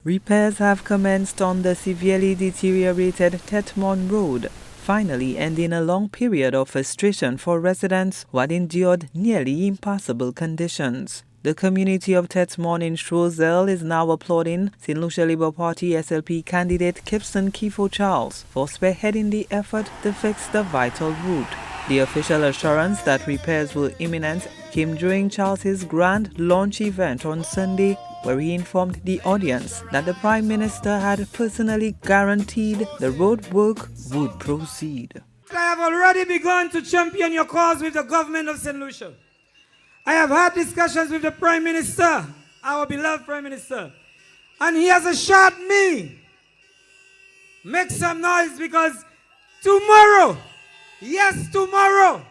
Repairs have commenced on the severely deteriorated Tet Morne road, finally ending a long period of frustration for residents who had endured nearly impassable conditions. The community of Tet Morne in Choiseul is now applauding St. Lucia Labour Party SLP candidate Kipson Kifo Charles for spearheading the effort to fix the vital route. The official assurance that repairs were imminent came during Charles's grand launch event on Sunday, where he informed the audience that the Prime Minister had personally guaranteed the road work would proceed. I have already begun to champion your cause with the government of St. Lucia. I have had discussions with the Prime Minister, our beloved Prime Minister, and he has assured me, make some noise because tomorrow, yes tomorrow,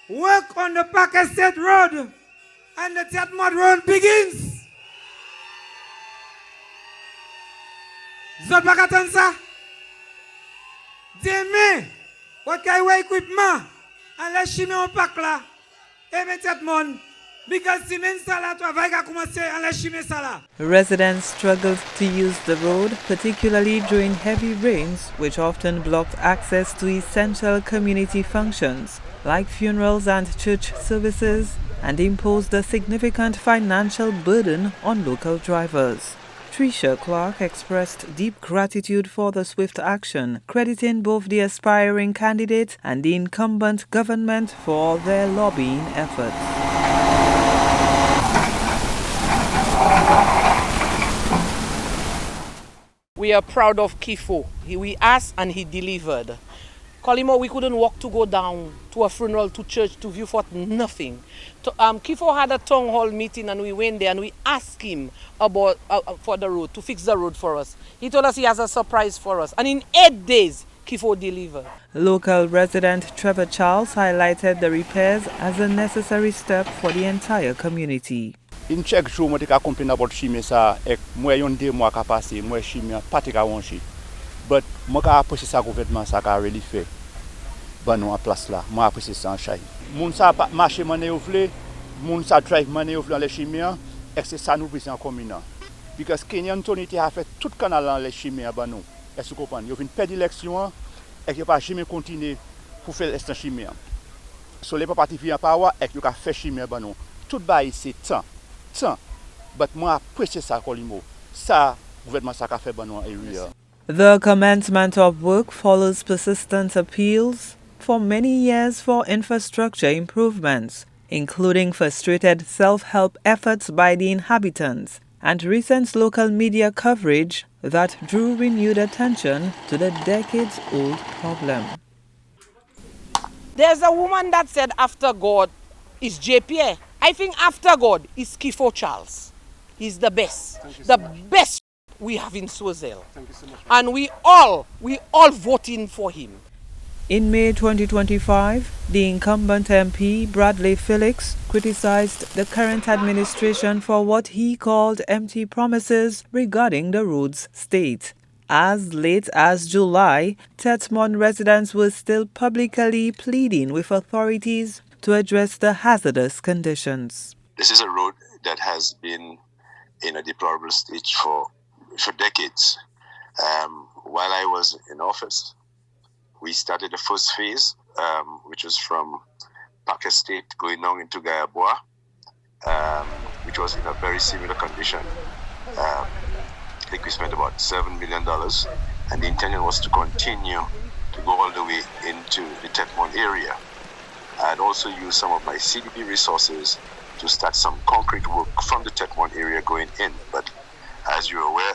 work on the Park Estate Road and the Tet Morne Road begins. Zot bakatan sa? Demain, what can we equipment? Unless she me on pack la, even Tet Morne, because si men sala travail ka commencer unless she me sala. Residents struggled to use the road, particularly during heavy rains, which often blocked access to essential community functions like funerals and church services, and imposed a significant financial burden on local drivers. Tricia Clark expressed deep gratitude for the swift action, crediting both the aspiring candidate and the incumbent government for their lobbying efforts. We are proud of Kifo. We asked and he delivered. Colimo, we couldn't walk to go down to a funeral, to church, to view for nothing. Kifo had a town hall meeting and we went there and we asked him about for the road, to fix the road for us. He told us he has a surprise for us. And in 8 days, Kifo delivered. Local resident Trevor Charles highlighted the repairs as a necessary step for the entire community. In chaque jour, moi te complain about chimé ça et moi yon 2 mois ka passé, moi chimé pas te ka wanchi. But moi ka apprécier ça gouvernement ça ka really fait. Ban nou en place là, moi apprécier ça en chay. Moun sa marché mané ou vle, moun sa drive mané ou vle en les chimé, et c'est ça nous besoin en commune. Because Kenyan Tony a fait tout canal en les chimé ban nou. Est-ce que vous comprenez? Yo vinn perdre élection et que pas jamais continuer pour faire cette chimé. So les parti vient pas wa et yo ka fait chimé ban nou. Tout bail c'est temps. But moi apprécier ça Colimo. Ça gouvernement ça ka fait ban nou area. The commencement of work follows persistent appeals for many years for infrastructure improvements, including frustrated self-help efforts by the inhabitants and recent local media coverage that drew renewed attention to the decades-old problem. There's a woman that said after God is JPA. I think after God is Kifo Charles. He's the best. The best we have in Choiseul. Thank you so much. And we all voting for him. In May 2025, the incumbent MP, Bradley Felix, criticized the current administration for what he called empty promises regarding the road's state. As late as July, Tet Morne residents were still publicly pleading with authorities to address the hazardous conditions. This is a road that has been in a deplorable state for decades. While I was in office, we started the first phase, which was from Park Estate going down into Gayaboa, which was in a very similar condition. I think we spent about $7 million, and the intention was to continue to go all the way into the Tet Morne area. I had also used some of my CDP resources to start some concrete work from the Tet Morne area going in, but as you're aware,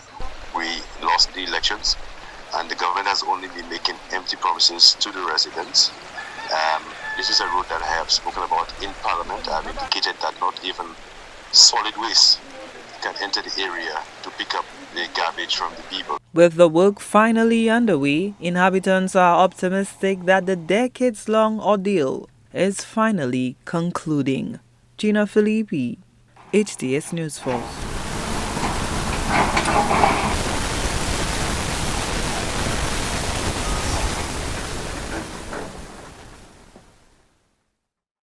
we lost the elections and the government has only been making empty promises to the residents. This is a road that I have spoken about in Parliament. I have indicated that not even solid waste can enter the area to pick up the garbage from the people. With the work finally underway, inhabitants are optimistic that the decades-long ordeal is finally concluding. Gina Filippi, HDS News Force.